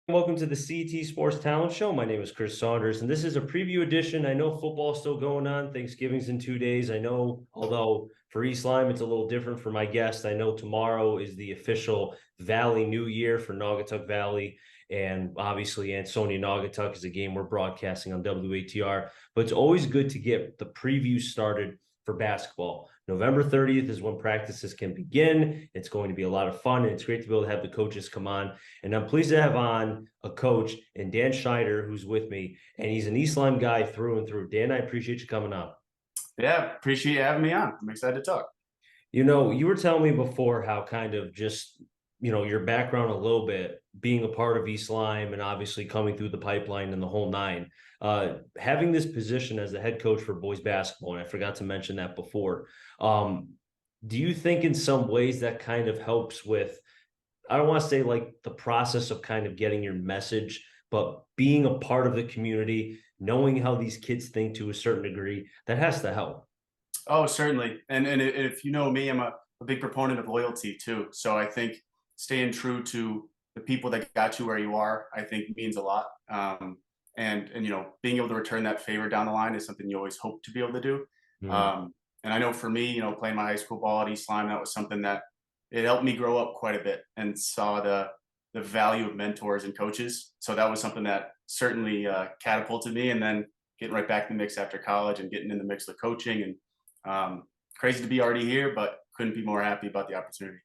Welcome to the CT Sports Talent Show. My name is Chris Saunders, and this is a preview edition. I know football's still going on. Thanksgiving's in 2 days. I know, although for East Lyme, it's a little different for my guest. I know tomorrow is the official Valley New Year for Naugatuck Valley. And obviously, Ansonia Naugatuck is a game we're broadcasting on WATR. But it's always good to get the preview started for basketball. November 30th is when practices can begin. It's going to be a lot of fun, and it's great to be able to have the coaches come on. And I'm pleased to have on a coach and Dan Schneider, who's with me, and he's an East Lyme guy through and through. Dan, I appreciate you coming on. Yeah, appreciate you having me on. I'm excited to talk. You know, you were telling me before how kind of just, your background a little bit, being a part of East Lyme and obviously coming through the pipeline and the whole nine. Having this position as the head coach for boys basketball, and I forgot to mention that before. Do you think in some ways that kind of helps with, I don't want to say like the process of kind of getting your message, but being a part of the community, knowing how these kids think to a certain degree, that has to help. Oh, certainly. And if you know me, I'm a big proponent of loyalty too. So I think staying true to the people that got you where you are, I think means a lot. And being able to return that favor down the line is something you always hope to be able to do. Mm. And I know for me, playing my high school ball at East Lyme, that was something that it helped me grow up quite a bit and saw the value of mentors and coaches. So that was something that certainly catapulted me. And then getting right back in the mix after college and getting in the mix with coaching and crazy to be already here, but couldn't be more happy about the opportunity.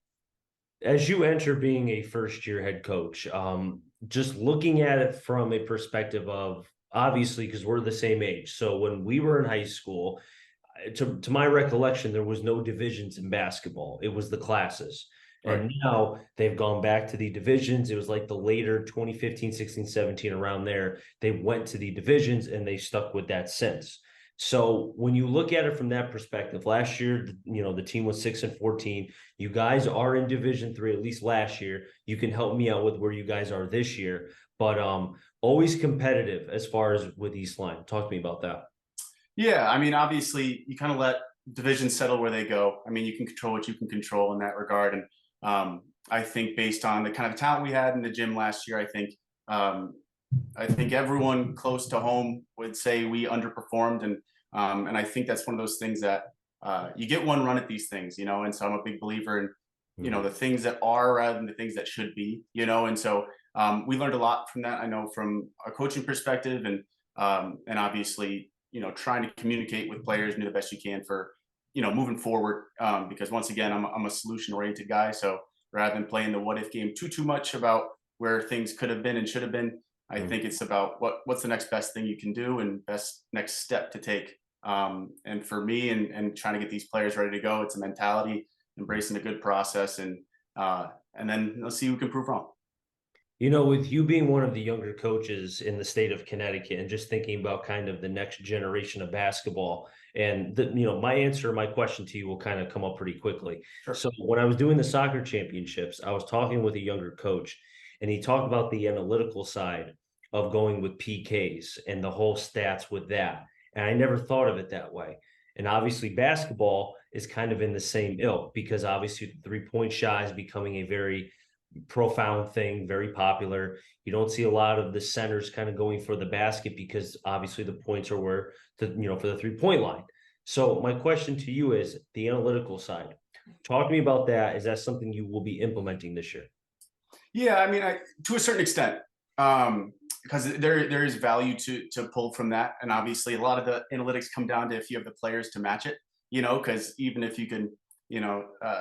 As you enter being a first year head coach, just looking at it from a perspective of obviously, because we're the same age. So when we were in high school, to my recollection, there was no divisions in basketball. It was the classes. Right. And now they've gone back to the divisions. It was like the later 2015, 16, 17, around there. They went to the divisions and they stuck with that since. So when you look at it from that perspective, last year, the team was 6-14. You guys are in Division 3, at least last year. You can help me out with where you guys are this year, but always competitive as far as with East Lyme. Talk to me about that. Yeah, I mean, obviously, you kind of let divisions settle where they go. I mean, you can control what you can control in that regard. And I think based on the kind of talent we had in the gym last year, um, I think everyone close to home would say we underperformed, and I think that's one of those things that you get one run at these things, And so I'm a big believer in Mhm. the things that are rather than the things that should be, And so we learned a lot from that. I know from a coaching perspective, and obviously trying to communicate with players and do the best you can for moving forward. Because once again, I'm a solution oriented guy, so rather than playing the what if game too much about where things could have been and should have been. I Mhm. think it's about what's the next best thing you can do and best next step to take. And for me, and trying to get these players ready to go, it's a mentality, embracing a good process, and then let's see who can prove wrong. With you being one of the younger coaches in the state of Connecticut and just thinking about kind of the next generation of basketball, and my answer, my question to you will kind of come up pretty quickly. Sure. So when I was doing the soccer championships, I was talking with a younger coach, and he talked about the analytical side of going with PKs and the whole stats with that. And I never thought of it that way. And obviously, basketball is kind of in the same ilk because obviously the 3-point shot is becoming a very profound thing, very popular. You don't see a lot of the centers kind of going for the basket because obviously the points are where for the 3-point line. So my question to you is the analytical side. Talk to me about that. Is that something you will be implementing this year? Yeah, I mean, to a certain extent, because there is value to pull from that, and obviously a lot of the analytics come down to if you have the players to match it. Because even if you can,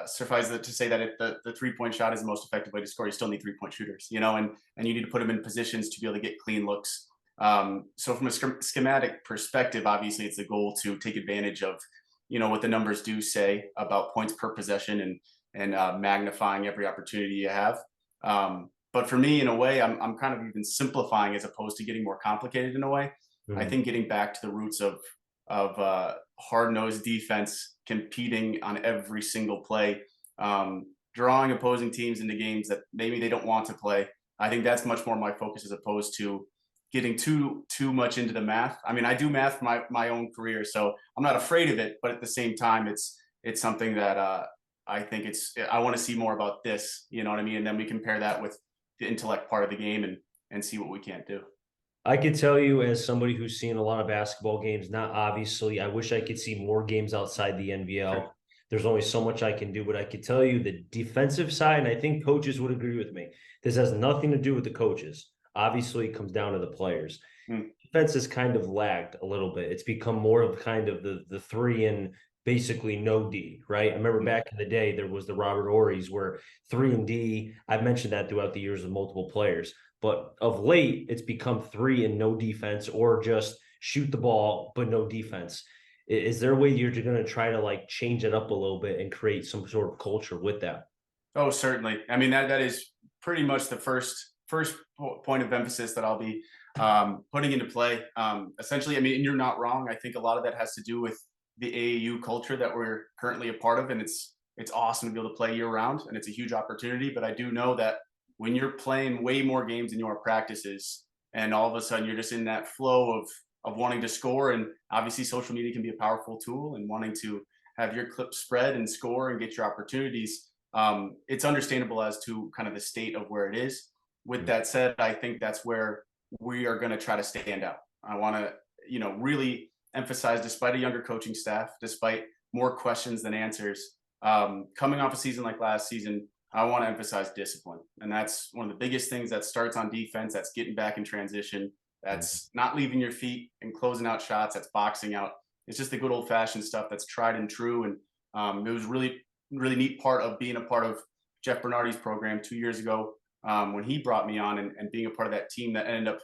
suffice it to say that if the 3-point shot is the most effective way to score, you still need 3-point shooters, and you need to put them in positions to be able to get clean looks. So from a schematic perspective, obviously it's a goal to take advantage of, what the numbers do say about points per possession and magnifying every opportunity you have. But for me, in a way, I'm kind of even simplifying as opposed to getting more complicated in a way. I Mhm. think getting back to the roots of hard nosed defense, competing on every single play, drawing opposing teams into games that maybe they don't want to play. I think that's much more my focus as opposed to getting too much into the math. I mean, I do math for my own career, so I'm not afraid of it. But at the same time, it's something that I think I want to see more about this. You know what I mean? And then we compare that with the intellect part of the game, and see what we can't do. I could tell you, as somebody who's seen a lot of basketball games, not obviously, I wish I could see more games outside the Sure. NBL. There's only so much I can do, but I could tell you the defensive side, and I think coaches would agree with me. This has nothing to do with the coaches. Obviously, it comes down to the players. Mm, Defense has kind of lagged a little bit. It's become more of kind of the three and basically no D, right? I remember mm. back in the day there was the Robert Ory's where 3 and D. I've mentioned that throughout the years with multiple players, but of late it's become three and no defense, or just shoot the ball but no defense. Is there a way you're going to try to like change it up a little bit and create some sort of culture with that? Oh, certainly. I mean, that is pretty much the first point of emphasis that I'll be putting into play. Essentially, I mean, you're not wrong. I think a lot of that has to do with the AAU culture that we're currently a part of, and it's awesome to be able to play year round, and it's a huge opportunity. But I do know that when you're playing way more games than your practices, and all of a sudden you're just in that flow of wanting to score, and obviously social media can be a powerful tool, and wanting to have your clip spread and score and get your opportunities. It's understandable as to kind of the state of where it is. With that said, I think that's where we are going to try to stand out. I want to, really emphasize, despite a younger coaching staff, despite more questions than answers, coming off a season like last season, I want to emphasize discipline. And that's one of the biggest things that starts on defense. That's getting back in transition. That's not leaving your feet and closing out shots. That's boxing out. It's just the good old fashioned stuff that's tried and true. And it was really neat part of being a part of Jeff Bernardi's program 2 years ago, when he brought me on, and being a part of that team that ended up,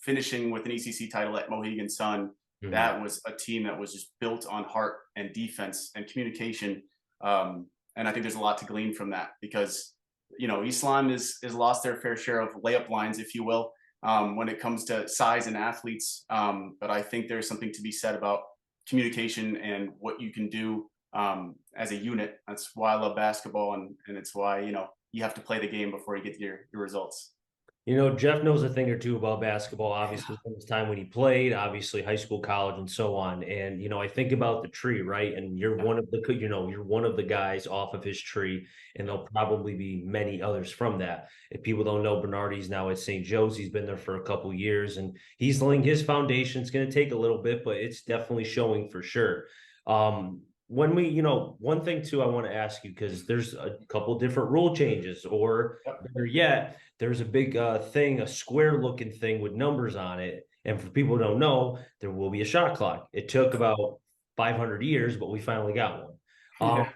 finishing with an ECC title at Mohegan Sun. Mhm. That was a team that was just built on heart and defense and communication. And I think there's a lot to glean from that, because East Lyme is lost their fair share of layup lines, if you will, when it comes to size and athletes. But I think there's something to be said about communication and what you can do as a unit. That's why I love basketball, and it's why you have to play the game before you get your results. Jeff knows a thing or two about basketball, obviously, from his time when he played, obviously, high school, college, and so on. And, I think about the tree, right? And you're Yeah, one of you're one of the guys off of his tree, and yeah, there'll probably be many others from that. If people don't know, Bernardi's now at St. Joe's. He's been there for a couple years, and he's laying his foundation. It's going to take a little bit, but it's definitely showing for sure. When one thing too, I want to ask you, because there's a couple different rule changes, or yep, better yet, there's a big thing, a square looking thing with numbers on it. And for people who don't know, there will be a shot clock. It took about 500 years, but we finally got one. Um,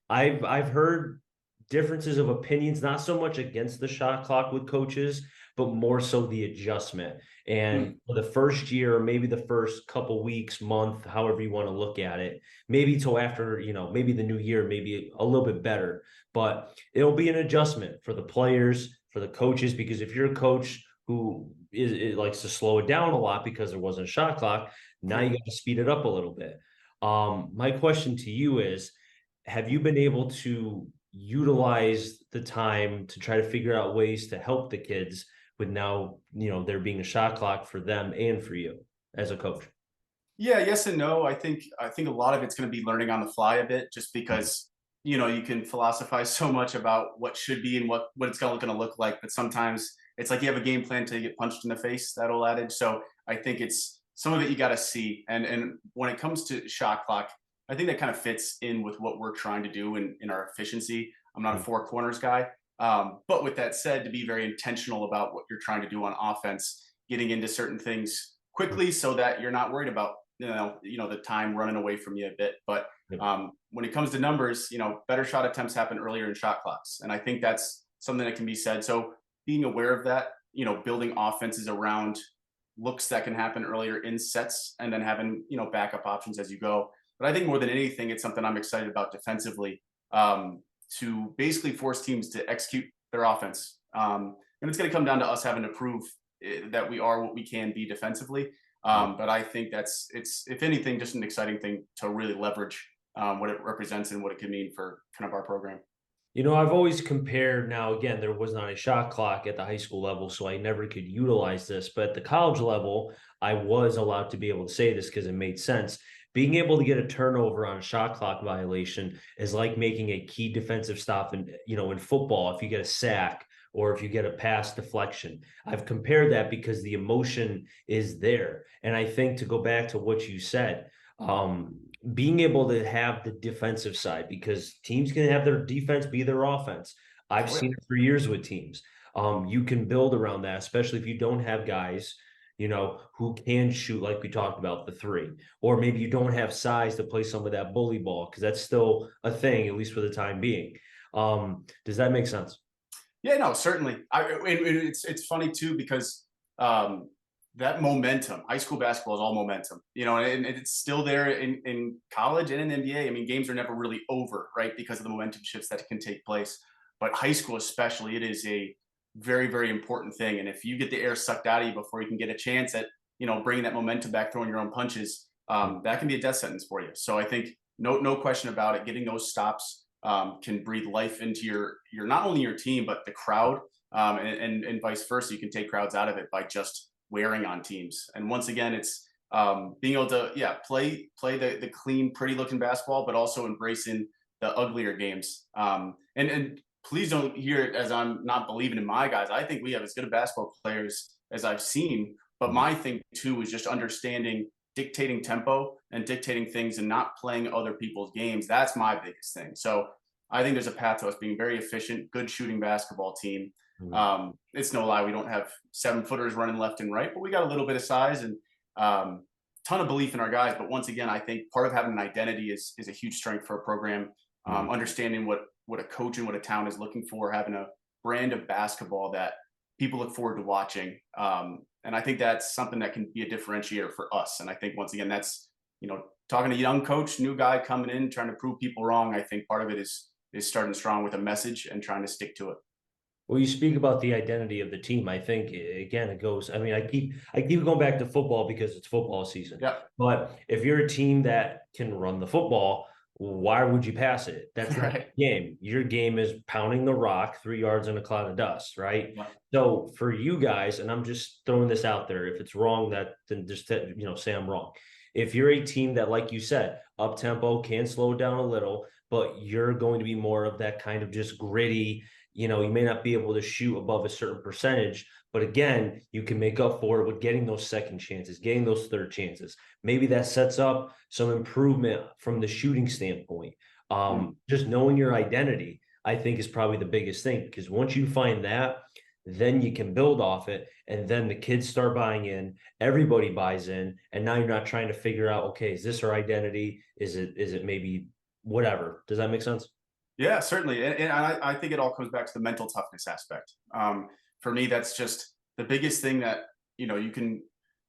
yeah. I've heard differences of opinions, not so much against the shot clock with coaches, but more so the adjustment. Hmm. And for the first year, or maybe the first couple weeks, month, however you want to look at it, maybe till after, maybe the new year, maybe a little bit better. But it'll be an adjustment for the players, for the coaches, because if you're a coach who likes to slow it down a lot because there wasn't a shot clock, now you got to speed it up a little bit. My question to you is, have you been able to utilize the time to try to figure out ways to help the kids with now, there being a shot clock for them and for you as a coach? Yeah, yes and no. I think a lot of it's going to be learning on the fly a bit, just because you can philosophize so much about what should be and what it's going to look like, but sometimes it's like you have a game plan till you get punched in the face. That old adage. So I think it's some of it you got to see, and when it comes to shot clock, I think that kind of fits in with what we're trying to do in our efficiency. I'm not a four corners guy, but with that said, to be very intentional about what you're trying to do on offense, getting into certain things quickly so that you're not worried about the time running away from you a bit. But when it comes to numbers, better shot attempts happen earlier in shot clocks, and I think that's something that can be said. So being aware of that, building offenses around looks that can happen earlier in sets, and then having backup options as you go. But I think more than anything, it's something I'm excited about defensively, to basically force teams to execute their offense. And it's going to come down to us having to prove that we are what we can be defensively. But I think it's if anything just an exciting thing to really leverage what it represents and what it could mean for kind of our program. I've always compared. Now, again, there was not a shot clock at the high school level, so I never could utilize this. But at the college level, I was allowed to be able to say this because it made sense. Being able to get a turnover on a shot clock violation is like making a key defensive stop in football. If you get a sack or if you get a pass deflection. I've compared that because the emotion is there. And I think to go back to what you said, being able to have the defensive side, because teams can have their defense be their offense. I've Oh yeah. seen it for years with teams. You can build around that, especially if you don't have guys, who can shoot like we talked about the three, or maybe you don't have size to play some of that bully ball because that's still a thing, at least for the time being. Does that make sense? Yeah, no, certainly. It's funny too because um, that momentum, high school basketball is all momentum, and it's still there in college and in the NBA. I mean, games are never really over, right? Because of the momentum shifts that can take place. But high school, especially, it is a very, very important thing. And if you get the air sucked out of you before you can get a chance at, bringing that momentum back, throwing your own punches, that can be a death sentence for you. So I think no question about it. Getting those stops can breathe life into your not only your team but the crowd, and vice versa. You can take crowds out of it by just wearing on teams. And once again, it's being able to play the clean, pretty looking basketball, but also embracing the uglier games. And please don't hear it as I'm not believing in my guys. I think we have as good of basketball players as I've seen. But my thing too is just understanding dictating tempo and dictating things and not playing other people's games. That's my biggest thing. So I think there's a path to us being very efficient, good shooting basketball team. It's no lie, we don't have 7-footers running left and right, but we got a little bit of size and ton of belief in our guys. But once again, I think part of having an identity is a huge strength for a program. Understanding what a coach and what a town is looking for, having a brand of basketball that people look forward to watching. And I think that's something that can be a differentiator for us. And I think once again, that's, talking to a young coach, new guy coming in, trying to prove people wrong. I think part of it is starting strong with a message and trying to stick to it. Well, you speak about the identity of the team. I think again, it goes. I mean, I keep going back to football because it's football season. Yeah. But if you're a team that can run the football, why would you pass it? That's not Right. your game. Your game is pounding the rock 3 yards in a cloud of dust, right? Yeah. So for you guys, and I'm just throwing this out there. If it's wrong, then just say I'm wrong. If you're a team that, like you said, up tempo can slow down a little, but you're going to be more of that kind of just gritty. You may not be able to shoot above a certain percentage, but again, you can make up for it with getting those second chances, getting those third chances. Maybe that sets up some improvement from the shooting standpoint. Just knowing your identity, I think, is probably the biggest thing, because once you find that, then you can build off it, and then the kids start buying in, everybody buys in, and now you're not trying to figure out, okay, is this our identity? Is it maybe whatever? Does that make sense? Yeah, certainly. And I think it all comes back to the mental toughness aspect. For me, that's just the biggest thing that, you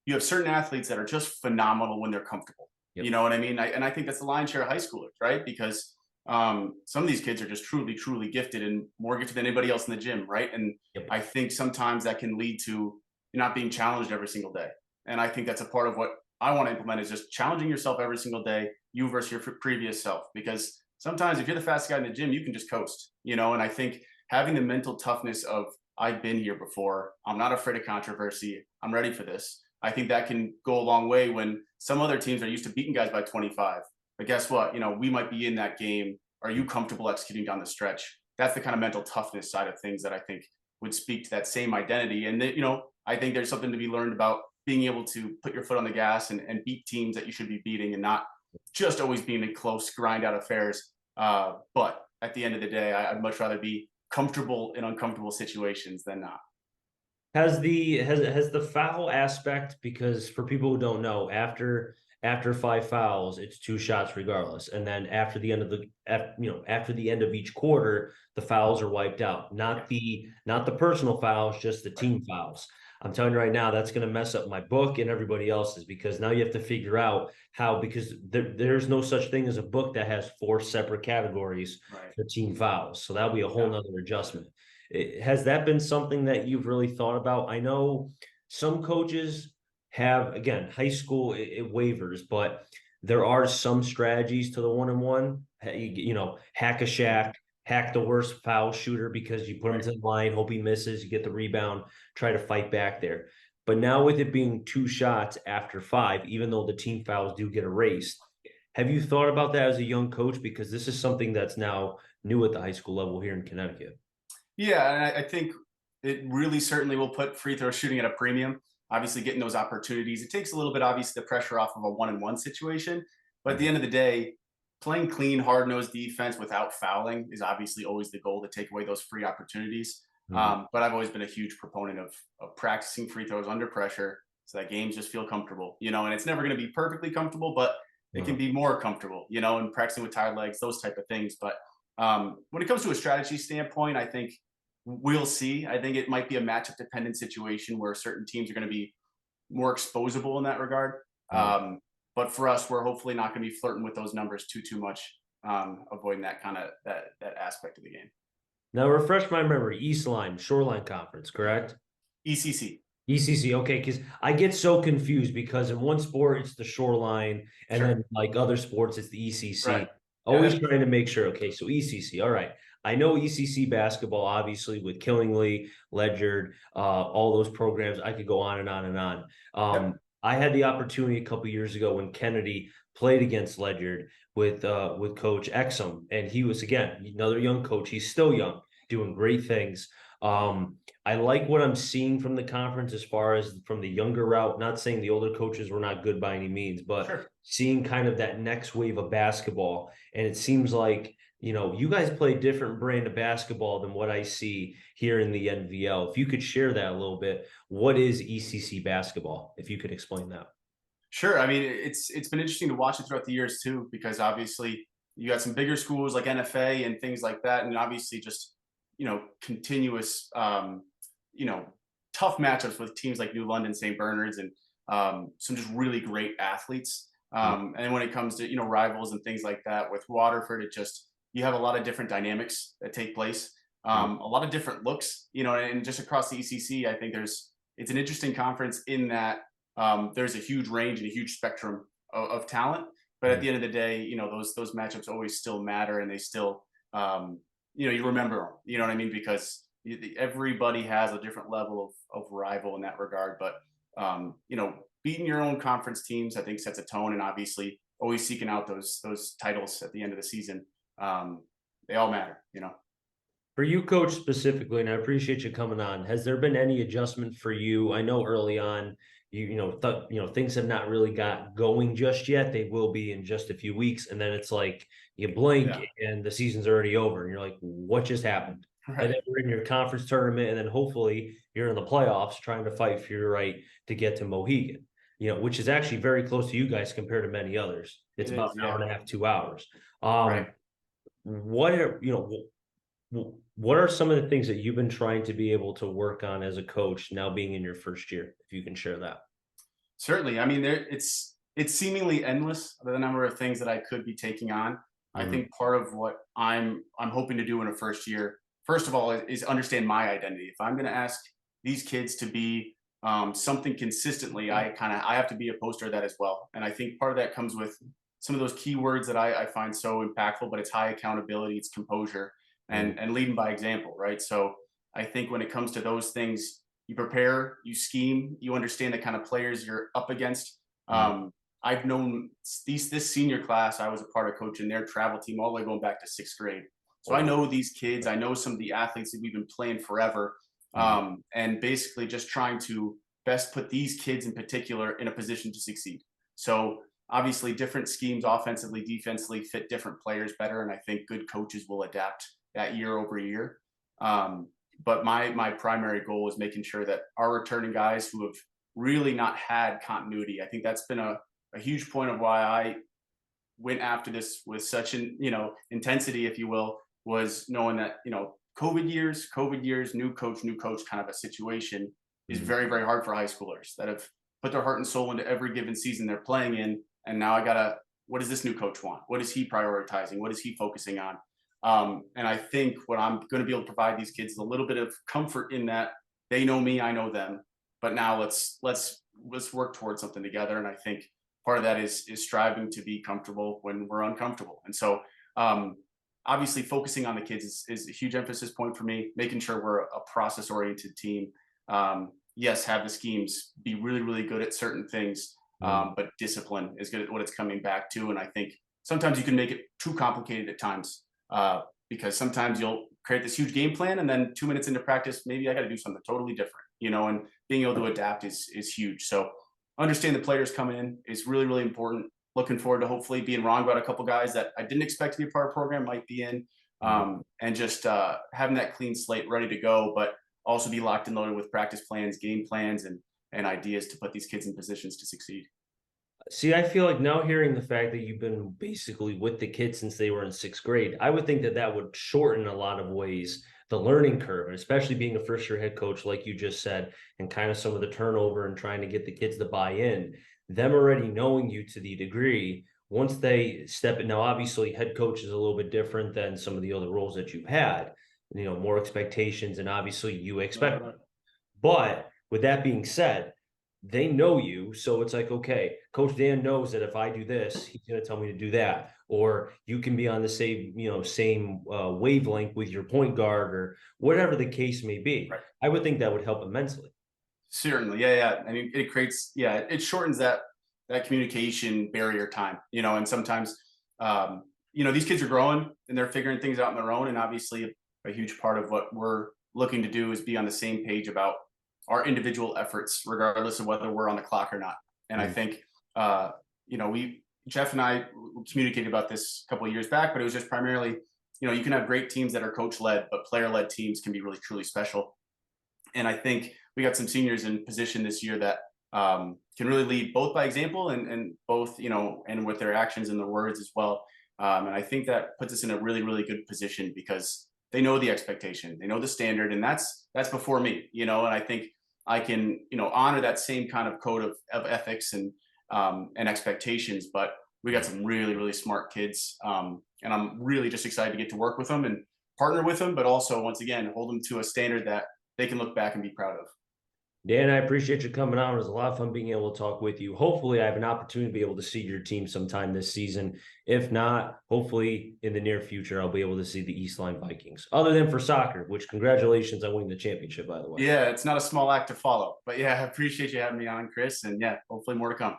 have certain athletes that are just phenomenal when they're comfortable. You Yep. know what I mean? And I think that's the lion's share of high schoolers, right? Because some of these kids are just truly, truly gifted and more gifted than anybody else in the gym, right? And Yep. I think sometimes that can lead to not being challenged every single day. And I think that's a part of what I want to implement is just challenging yourself every single day, you versus your previous self. Because sometimes if you're the fastest guy in the gym, you can just coast, and I think having the mental toughness of I've been here before, I'm not afraid of controversy, I'm ready for this. I think that can go a long way when some other teams are used to beating guys by 25. But guess what? We might be in that game. Are you comfortable executing down the stretch? That's the kind of mental toughness side of things that I think would speak to that same identity. And that, I think there's something to be learned about being able to put your foot on the gas and beat teams that you should be beating and not just always being in close grind out affairs. But at the end of the day, I'd much rather be comfortable in uncomfortable situations than not. Has the foul aspect, because for people who don't know, after 5 fouls, it's 2 shots regardless, and then after the end of each quarter, the fouls are wiped out. Not the personal fouls, just the Right. team fouls. I'm telling you right now, that's going to mess up my book and everybody else's, because now you have to figure out how, because there's no such thing as a book that has 4 separate categories Right. for team fouls. So that'll be a whole Yeah. nother adjustment. Has that been something that you've really thought about? I know some coaches have, again, high school, it wavers, but there are some strategies to the 1-on-1. Hack a shack, hack the worst foul shooter because you put him Right. to the line, hope he misses, you get the rebound, try to fight back there. But now with it being 2 shots after 5, even though the team fouls do get erased, have you thought about that as a young coach? Because this is something that's now new at the high school level here in Connecticut. Yeah, and I think it really certainly will put free throw shooting at a premium. Obviously, getting those opportunities, it takes a little bit, obviously, the pressure off of a 1-on-1 situation. But at the Mhm. end of the day, playing clean, hard nosed defense without fouling is obviously always the goal, to take away those free opportunities. Mhm. But I've always been a huge proponent of practicing free throws under pressure so that games just feel comfortable, and it's never going to be perfectly comfortable, but it can Uh-huh. be more comfortable, and practicing with tired legs, those type of things. But when it comes to a strategy standpoint, I think we'll see. I think it might be a matchup dependent situation where certain teams are going to be more exposable in that regard. Mhm. But for us, we're hopefully not going to be flirting with those numbers too much, avoiding that kind of that aspect of the game. Now refresh my memory. East Line, Shoreline Conference, correct? ECC, ECC, okay, because I get so confused because in one sport it's the shoreline, and sure, then like other sports it's the right, ECC. yeah, Always trying to make sure. Okay, so ECC, all right. I know ECC basketball, obviously with Killingly, Ledyard, all those programs. I could go on and on and on. yep, I had the opportunity a couple years ago when Kennedy played against Ledyard with Coach Exum, and he was again another young coach. He's still young, doing great things. Um, I like what I'm seeing from the conference as far as from the younger route. Not saying the older coaches were not good by any means, but sure. seeing kind of that next wave of basketball. And it seems like, you guys play a different brand of basketball than what I see here in the NVL. If you could share that a little bit, what is ECC basketball? If you could explain that. Sure. I mean, it's been interesting to watch it throughout the years too, because obviously you got some bigger schools like NFA and things like that, and obviously just continuous tough matchups with teams like New London, St. Bernard's, and some just really great athletes. And when it comes to rivals and things like that with Waterford, it just you have a lot of different dynamics that take place, Mhm. a lot of different looks, and just across the ECC, I think it's an interesting conference in that there's a huge range and a huge spectrum of talent. But at Mhm. the end of the day, those matchups always still matter, and they still, you remember them. You know what I mean? Because everybody has a different level of rival in that regard. But beating your own conference teams, I think, sets a tone, and obviously always seeking out those titles at the end of the season. Um, they all matter. For you, coach, specifically, and I appreciate you coming on, has there been any adjustment for you? I know early on, things have not really got going just yet. They will be in just a few weeks, and then it's like you blink Yeah. and the season's already over, and you're like, what just happened? And Right. then we're in your conference tournament, and then hopefully you're in the playoffs trying to fight for your right to get to Mohegan, which is actually very close to you guys compared to many others. It's It about is. an hour Yeah. and a half, 2 hours. Right. What are what are some of the things that you've been trying to be able to work on as a coach now being in your first year? If you can share that. Certainly. I mean, it's seemingly endless the number of things that I could be taking on. I Mhm. think part of what I'm hoping to do in a first year, first of all, is understand my identity. If I'm going to ask these kids to be something consistently, I have to be a poster of that as well. And I think part of that comes with some of those key words that I find so impactful. But it's high accountability, it's composure, Mhm. and leading by example, right? So I think when it comes to those things, you prepare, you scheme, you understand the kind of players you're up against. Mhm. I've known this senior class. I was a part of coaching their travel team all the way going back to sixth grade. So I Wow. know these kids. I know some of the athletes that we've been playing forever, Mhm. and basically just trying to best put these kids in particular in a position to succeed. So obviously, different schemes, offensively, defensively, fit different players better, and I think good coaches will adapt that year over year. Um, but my primary goal is making sure that our returning guys who have really not had continuity. I think that's been a huge point of why I went after this with such an intensity, if you will, was knowing that COVID years, new coach kind of a situation is Mhm. very hard for high schoolers that have put their heart and soul into every given season they're playing in, and now I gotta. What does this new coach want? What is he prioritizing? What is he focusing on? And I think what I'm going to be able to provide these kids is a little bit of comfort in that they know me, I know them, but now let's work towards something together. And I think part of that is striving to be comfortable when we're uncomfortable. And so obviously focusing on the kids is a huge emphasis point for me, making sure we're a process oriented team. Yes, have the schemes, be really good at certain things, Mhm. but discipline is good at what it's coming back to. And I think sometimes you can make it too complicated at times, because sometimes create this huge game plan, and then 2 minutes into practice, maybe I got to do something totally different, and being able to adapt is huge. So understand the players coming in is really, really important. Looking forward to hopefully being wrong about a couple guys that I didn't expect to be a part of the program might be in, and just having that clean slate ready to go, but also be locked and loaded with practice plans, game plans, and ideas to put these kids in positions to succeed. See, I feel like now hearing the fact that you've been basically with the kids since they were in sixth grade, I would think that that would shorten a lot of ways the learning curve, and especially being a first year head coach, like you just said, and kind of some of the turnover and trying to get the kids to buy in, them already knowing you to the degree. Once they step in, now obviously head coach is a little bit different than some of the other roles that you've had, more expectations, and obviously you expect. But with that being said, they know you. So it's like, okay, Coach Dan knows that if I do this, he's going to tell me to do that. Or you can be on the same wavelength with your point guard or whatever the case may be. Right. I would think that would help immensely. Certainly. Yeah. Yeah. I mean, it creates, yeah, it shortens that communication barrier time, and sometimes, these kids are growing and they're figuring things out on their own. And obviously a huge part of what we're looking to do is be on the same page about our individual efforts, regardless of whether we're on the clock or not. And I think, Jeff and I communicated about this a couple of years back, but it was just primarily, you can have great teams that are coach led, but player led teams can be really, truly special. And I think we got some seniors in position this year that can really lead both by example and both, and with their actions and their words as well. And I think that puts us in a really, really good position because they know the expectation, they know the standard, and that's before me, and I think I can, honor that same kind of code of ethics and expectations. But we got some really, really smart kids, and I'm really just excited to get to work with them and partner with them, but also once again hold them to a standard that they can look back and be proud of. Dan, I appreciate you coming on. It was a lot of fun being able to talk with you. Hopefully, I have an opportunity to be able to see your team sometime this season. If not, hopefully in the near future, I'll be able to see the East Line Vikings. Other than for soccer, which congratulations on winning the championship, by the way. Yeah, it's not a small act to follow. But yeah, I appreciate you having me on, Chris. And yeah, hopefully more to come.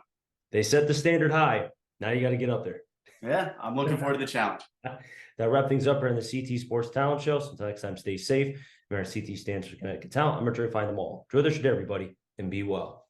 They set the standard high. Now you got to get up there. Yeah, I'm looking forward to the challenge. That wrap things up here in the CT Sports Talent Show. So until next time, stay safe. Remember, CT stands for Connecticut Talent. I'm going to try to find them all. Enjoy the show, everybody, and be well.